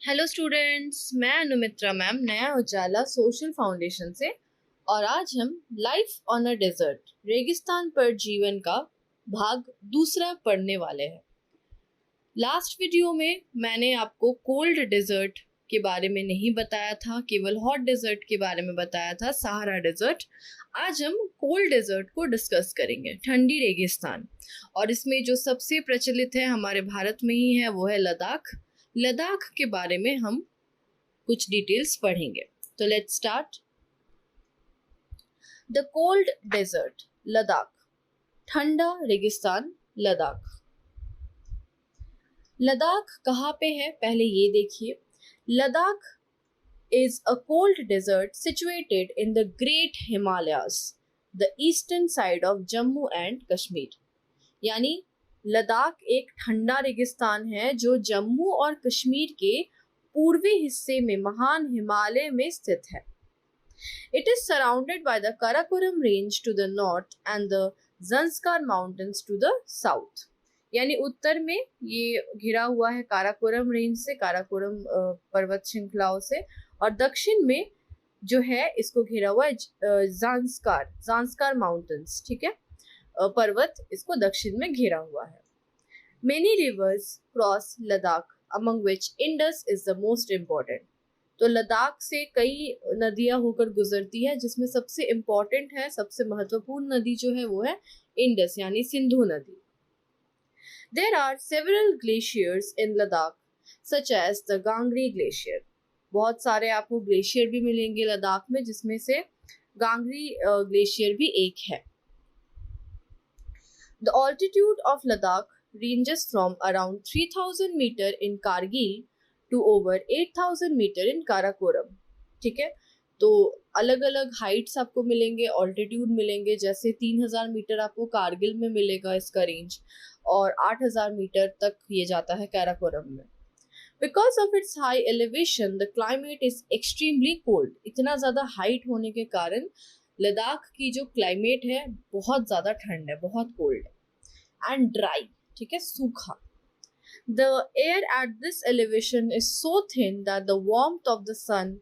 Hello students, मैं अनुमित्रा ma'am नया उजाला social foundation से। और आज हम लाइफ ऑन अ डेजर्ट रेगिस्तान पर जीवन का भाग दूसरा पढ़ने वाले हैं। लास्ट वीडियो में मैंने आपको कोल्ड डेजर्ट के बारे में नहीं बताया था, केवल हॉट डेजर्ट के बारे में बताया था, सहारा डेजर्ट। आज हम कोल्ड डेजर्ट को डिस्कस करेंगे, ठंडी रेगिस्तान। और इसमें जो सबसे प्रचलित है हमारे भारत में ही है वो है लद्दाख। लद्दाख के बारे में हम कुछ डिटेल्स पढ़ेंगे। तो let's start. The cold desert Ladakh, ठंडा रेगिस्तान लद्दाख। लद्दाख कहाँ पे है पहले ये देखिए। Ladakh is a cold desert situated in the Great Himalayas, the eastern side of Jammu and Kashmir। यानी लद्दाख एक ठंडा रेगिस्तान है जो जम्मू और कश्मीर के पूर्वी हिस्से में महान हिमालय में स्थित है। It is surrounded by the Karakoram range to the north and the Zanskar mountains to the south। यानी उत्तर में ये घिरा हुआ है काराकोरम रेंज से, काराकोरम पर्वत श्रृंखलाओं से, और दक्षिण में जो है इसको घिरा हुआ है जांस्कार माउंटेन्स, ठीक है, पर्वत इसको दक्षिण में घिरा हुआ है। Many rivers cross Ladakh, among which Indus is the most important। तो लद्दाख से कई नदियां होकर गुजरती है, जिसमें सबसे इम्पोर्टेंट है, सबसे महत्वपूर्ण नदी जो है वो है इंडस यानी सिंधु नदी। There are several glaciers in Ladakh, such as the Gangri Glacier। बहुत सारे आपको ग्लेशियर भी मिलेंगे लद्दाख में, जिसमें से गांगरी ग्लेशियर भी एक है। The altitude of Ladakh ranges from around 3000 meter in Kargil to over 8000 meter in Karakoram। ठीक है, तो अलग अलग हाइट्स आपको मिलेंगे, ऑल्टीट्यूड मिलेंगे। जैसे 3000 मीटर आपको कारगिल में मिलेगा इसका रेंज, और 8000 मीटर तक ये जाता है काराकोरम में। Because of its high elevation, the climate is extremely cold। इतना ज़्यादा हाइट होने के कारण लद्दाख की जो क्लाइमेट है बहुत ज़्यादा ठंड है, बहुत कोल्ड है। एंड ड्राई, ठीक है, सूखा। The air at this elevation is so thin that the warmth of the sun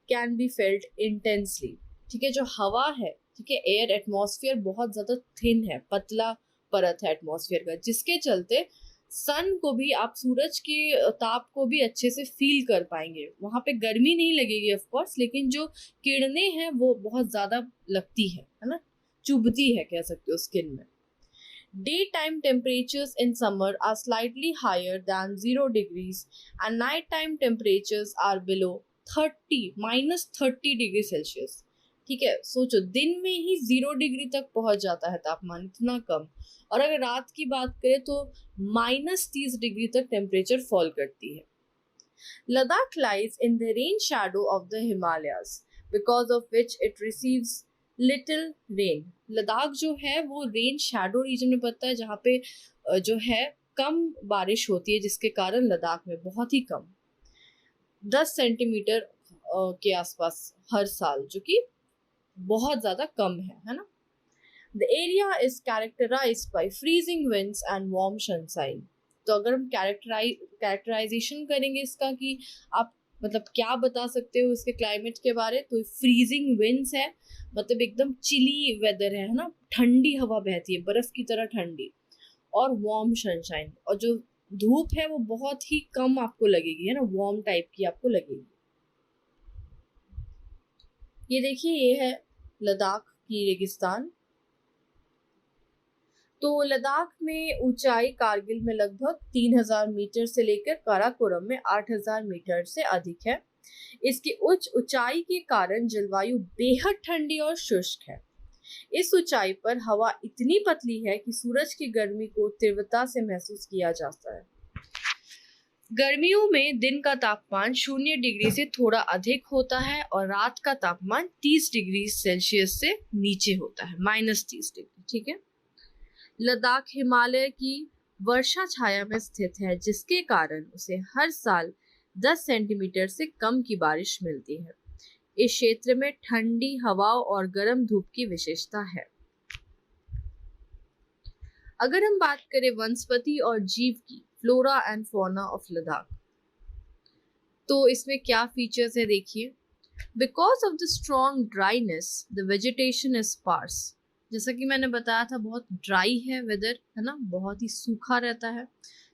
can be felt intensely। ठीक है, जो हवा है, ठीक है, एयर एटमॉस्फेयर बहुत ज़्यादा थिन है, पतला परत है एटमॉस्फेयर का, जिसके चलते सन को भी आप, सूरज के ताप को भी अच्छे से फील कर पाएंगे। वहाँ पे गर्मी नहीं लगेगी ऑफ कोर्स, लेकिन जो किरणें हैं वो बहुत ज़्यादा लगती है ना, चुभती है कह सकते हो स्किन में। Daytime temperatures in summer are slightly higher than 0 degrees and nighttime temperatures are below 30 degree Celsius. ठीक है, सोचो दिन में ही 0 डिग्री तक पहुंच जाता है तापमान, इतना कम। और अगर रात की बात करें तो -30 डिग्री तक टेम्परेचर फॉल करती है। Ladakh lies in the rain shadow of the Himalayas, because of which it receives little rain। Ladakh जो है वो रेन शैडो रीजन में पड़ता है, जहाँ पे जो है कम बारिश होती है, जिसके कारण लद्दाख में बहुत ही कम 10 सेंटीमीटर के आसपास हर साल, जो कि बहुत ज़्यादा कम है ना। The area is characterized by freezing winds and warm sunshine। तो अगर हम कैरेक्टराइजेशन करेंगे इसका कि आप मतलब क्या बता सकते हो इसके क्लाइमेट के बारे, तो फ्रीजिंग विंड्स है, मतलब एकदम चिली वेदर है ना, ठंडी हवा बहती है बर्फ की तरह ठंडी, और वार्म सनशाइन, और जो धूप है वो बहुत ही कम आपको लगेगी, है ना, वार्म टाइप की आपको लगेगी। ये देखिए, ये है लद्दाख की रेगिस्तान। तो लद्दाख में ऊंचाई कारगिल में लगभग 3000 मीटर से लेकर काराकोरम में 8000 मीटर से अधिक है। इसकी उच्च ऊंचाई के कारण जलवायु बेहद ठंडी और शुष्क है। इस ऊंचाई पर हवा इतनी पतली है कि सूरज की गर्मी को तीव्रता से महसूस किया जाता है। गर्मियों में दिन का तापमान 0 डिग्री से थोड़ा अधिक होता है और रात का तापमान 30 डिग्री सेल्सियस से नीचे होता है, -30 डिग्री। ठीक है, लद्दाख हिमालय की वर्षा छाया में स्थित है, जिसके कारण उसे हर साल 10 सेंटीमीटर से कम की बारिश मिलती है। इस क्षेत्र में ठंडी हवाओं और गर्म धूप की विशेषता है। अगर हम बात करें वनस्पति और जीव की, flora and fauna of Ladakh, तो इसमें क्या फीचर्स है देखिए। Because of the strong dryness the vegetation is sparse. जैसा कि मैंने बताया था बहुत ड्राई है वेदर, है ना, बहुत ही सूखा रहता है,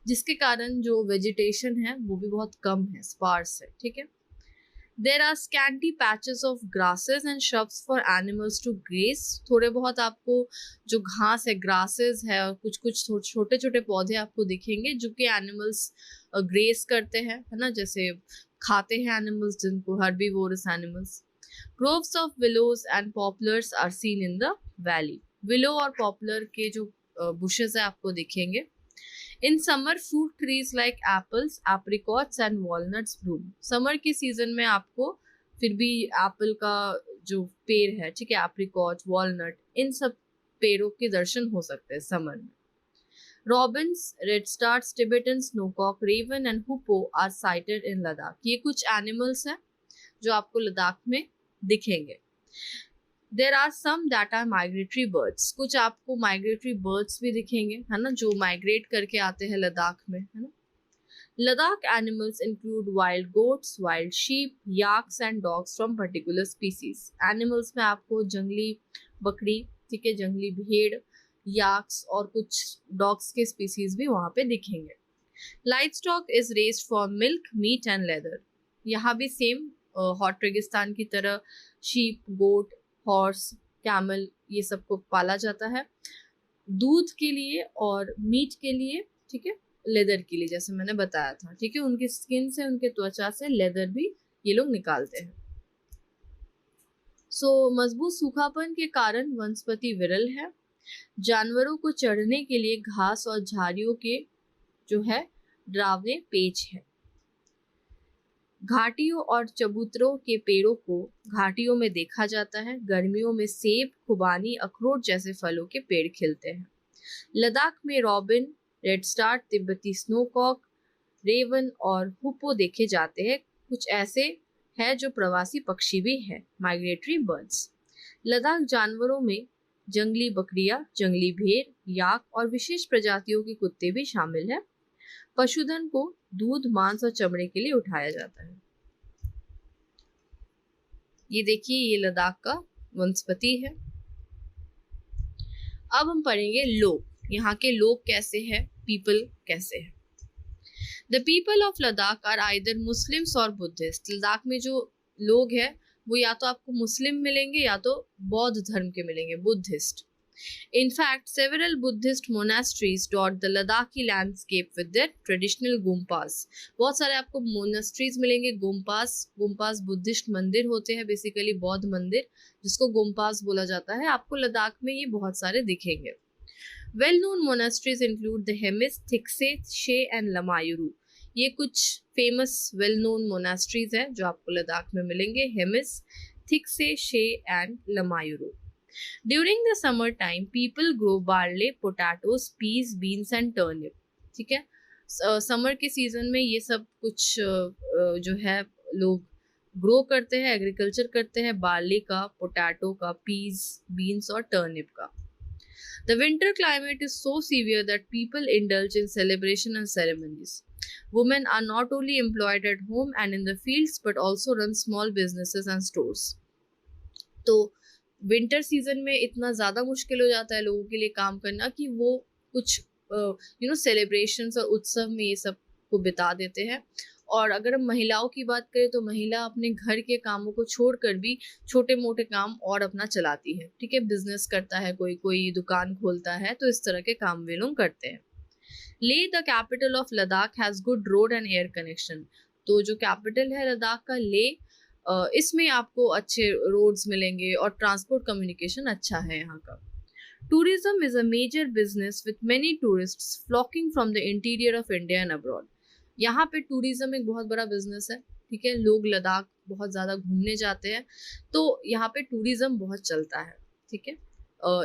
जिसके कारण जो वेजिटेशन है वो भी बहुत कम है, स्पार्स है, ठीक है। There are scanty patches of grasses and shrubs for animals to graze. थोड़े बहुत आपको जो घास है, ग्रासेस है, और कुछ कुछ छोटे छोटे पौधे आपको दिखेंगे जो कि एनिमल्स ग्रेस करते हैं, है ना, जैसे खाते हैं एनिमल्स जिनको, herbivorous animals. Groves of willows and poplars are seen in the valley. Willow और पॉपुलर के जो बुशेस है आपको दिखेंगे। In summer fruit trees like apples, apricots and walnuts bloom. Summer के सीजन में आपको फिर भी एप्पल का जो पेड़ है, ठीक है, एप्रिकॉट, वॉलनट, इन सब पेड़ों के दर्शन हो सकते हैं समर में। Robins, redstarts, Tibetan snowcock, raven and hoopoe are sighted in Ladakh. ये कुछ एनिमल्स हैं जो आपको लद्दाख में दिखेंगे। There are some that are migratory birds. कुछ आपको माइग्रेटरी बर्ड्स भी दिखेंगे, है ना, जो माइग्रेट करके आते हैं लद्दाख में, है ना। Ladakh animals include wild goats, wild sheep, yaks and dogs from particular species. Animals में आपको जंगली बकरी, ठीक है, जंगली भेड़, याक्स और कुछ डॉग्स के स्पीसीज भी वहाँ पे दिखेंगे। Livestock is raised for milk, meat and leather. यहाँ भी सेम हॉट रेगिस्तान की तरह शीप, गोट, हॉर्स, कैमल, ये सबको पाला जाता है दूध के लिए और मीट के लिए, ठीक है, लेदर के लिए, जैसे मैंने बताया था, ठीक है। उनकी स्किन से, उनके त्वचा से लेदर भी ये लोग निकालते हैं। मजबूत सूखापन के कारण वनस्पति विरल है। जानवरों को चढ़ने के लिए घास और झाड़ियों के जो है डरावने पेच है। घाटियों और चबूतरों के पेड़ों को घाटियों में देखा जाता है। गर्मियों में सेब, खुबानी, अखरोट जैसे फलों के पेड़ खिलते हैं। लद्दाख में रॉबिन, रेड स्टार, तिब्बती स्नोकॉक, रेवन और हुपो देखे जाते हैं। कुछ ऐसे हैं जो प्रवासी पक्षी भी हैं, माइग्रेटरी बर्ड्स। लद्दाख जानवरों में जंगली बकरियां, जंगली भेड़, याक और विशेष प्रजातियों के कुत्ते भी शामिल हैं। पशुधन को दूध, मांस और चमड़े के लिए उठाया जाता है। ये देखिए, ये लद्दाख का वनस्पति है। अब हम पढ़ेंगे लोग। यहाँ के लोग कैसे हैं, पीपल कैसे हैं। The people of Ladakh are either Muslims और बुद्धिस्ट। लद्दाख में जो लोग हैं वो या तो आपको मुस्लिम मिलेंगे या तो बौद्ध धर्म के मिलेंगे, Buddhist. In fact, several Buddhist monasteries dot the Ladakhi landscape with their traditional gumpas. बहुत सारे आपको मोनास्ट्रीज मिलेंगे, गुम्पास। गुम्पास बुद्धिस्ट मंदिर होते हैं, बेसिकली बौद्ध मंदिर, जिसको गुम्पास बोला जाता है। आपको लद्दाख में ये बहुत सारे दिखेंगे। Well known monasteries include the Hemis, Thiksey, शे एंड लमायुरू। ये कुछ फेमस वेल नोन मोनास्ट्रीज हैं जो आपको लद्दाख में मिलेंगे, हेमिस, थिक्से, शे and लमायुरू। During the summer time, people grow barley, potatoes, peas, beans and turnip. ठीक है, समर के सीजन में ये सब कुछ जो है लोग ग्रो करते हैं, एग्रीकल्चर करते हैं, बार्ली का, पोटैटो का, पीस, बीन्स और टर्निप का। The winter climate is so severe that people indulge in celebration and ceremonies. Women are not only employed at home and in the fields but also run small businesses and stores. तो winter season में इतना ज़्यादा मुश्किल हो जाता है लोगों के लिए काम करना कि वो कुछ सेलिब्रेशंस और उत्सव में ये सब को बिता देते हैं। और अगर हम महिलाओं की बात करें तो महिला अपने घर के कामों को छोड़कर भी छोटे मोटे काम और अपना चलाती है, ठीक है, बिजनेस करता है, कोई कोई दुकान खोलता है, तो इस तरह के काम वे लोग करते हैं। ले, the capital of Ladakh, has good road and air connection. तो जो कैपिटल है लद्दाख का, ले, इसमें आपको अच्छे रोड्स मिलेंगे और ट्रांसपोर्ट कम्युनिकेशन अच्छा है यहाँ का। Tourism is a major business with many tourists flocking from the interior of India and abroad. यहाँ पे टूरिज्म एक बहुत बड़ा बिजनेस है, ठीक है, लोग लद्दाख बहुत ज़्यादा घूमने जाते हैं, तो यहाँ पे टूरिज्म बहुत चलता है, ठीक है।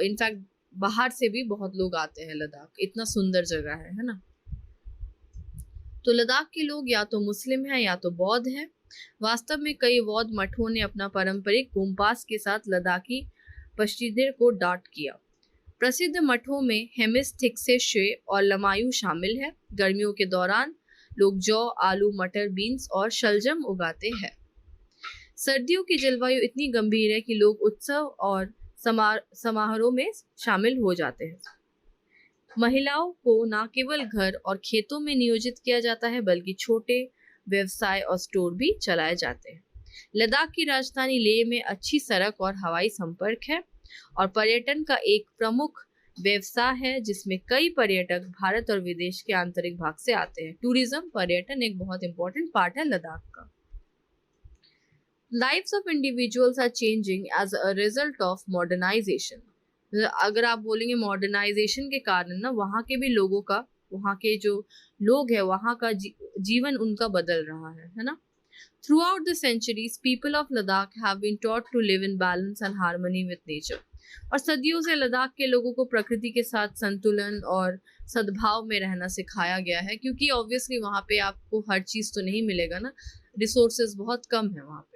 इनफैक्ट बाहर से भी बहुत लोग आते हैं लद्दाख, इतना सुंदर जगह है ना। तो लद्दाख के लोग या तो मुस्लिम हैं या तो बौद्ध हैं। वास्तव में कई बौद्ध मठों ने अपना पारंपरिक गुम्पास के साथ लद्दाखी पश्चिदे को डाट किया। प्रसिद्ध मठों में हेमिस, थिक्से, शे और लमायू शामिल है। गर्मियों के दौरान लोग जौ, आलू, मटर, बीन्स और शलजम उगाते हैं। सर्दियों की जलवायु इतनी गंभीर है कि लोग उत्सव और समारोह में शामिल हो जाते हैं। महिलाओं को न केवल घर और खेतों में नियोजित किया जाता है, बल्कि छोटे व्यवसाय और स्टोर भी चलाए जाते हैं। लद्दाख की राजधानी लेह में अच्छी सड़क और हवाई संपर्क है और पर्यटन का एक प्रमुख व्यवसाय है, जिसमें कई पर्यटक भारत और विदेश के आंतरिक भाग से आते हैं। टूरिज्म, पर्यटन एक बहुत इंपॉर्टेंट पार्ट है लद्दाख का। Lives of individuals are changing as a result of modernization. अगर आप बोलेंगे मॉडर्नाइजेशन के कारण ना वहाँ के भी लोगों का, वहाँ के जो लोग हैं वहाँ का जीवन उनका बदल रहा है ना। Throughout the centuries, people of Ladakh have been taught to live in balance and harmony with nature. और सदियों से लद्दाख के लोगों को प्रकृति के साथ संतुलन और सद्भाव में रहना सिखाया गया है, क्योंकि ऑब्वियसली वहाँ पे आपको हर चीज़ तो नहीं मिलेगा ना, रिसोर्सेज बहुत कम है वहाँ पे।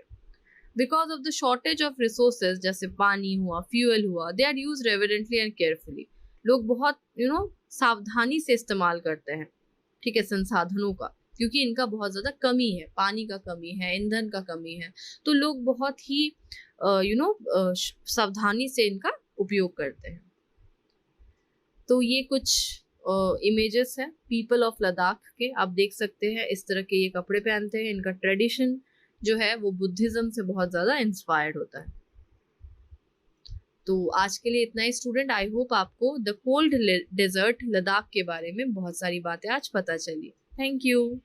Because of the shortage of resources, जैसे पानी हुआ, फ्यूल हुआ, they are used reverently and carefully. लोग बहुत सावधानी से इस्तेमाल करते हैं, ठीक है, संसाधनों का, क्योंकि इनका बहुत ज़्यादा कमी है, पानी का कमी है, ईंधन का कमी है, तो लोग बहुत ही सावधानी से इनका उपयोग करते हैं। तो ये कुछ इमेजेस हैं पीपल ऑफ लद्दाख के, आप देख सकते हैं इस तरह के ये कपड़े पहनते हैं। इनका ट्रेडिशन जो है वो बुद्धिज्म से बहुत ज़्यादा इंस्पायर्ड होता है। तो आज के लिए इतना ही स्टूडेंट। आई होप आपको द कोल्ड डेजर्ट लद्दाख के बारे में बहुत सारी बातें आज पता चली। Thank you.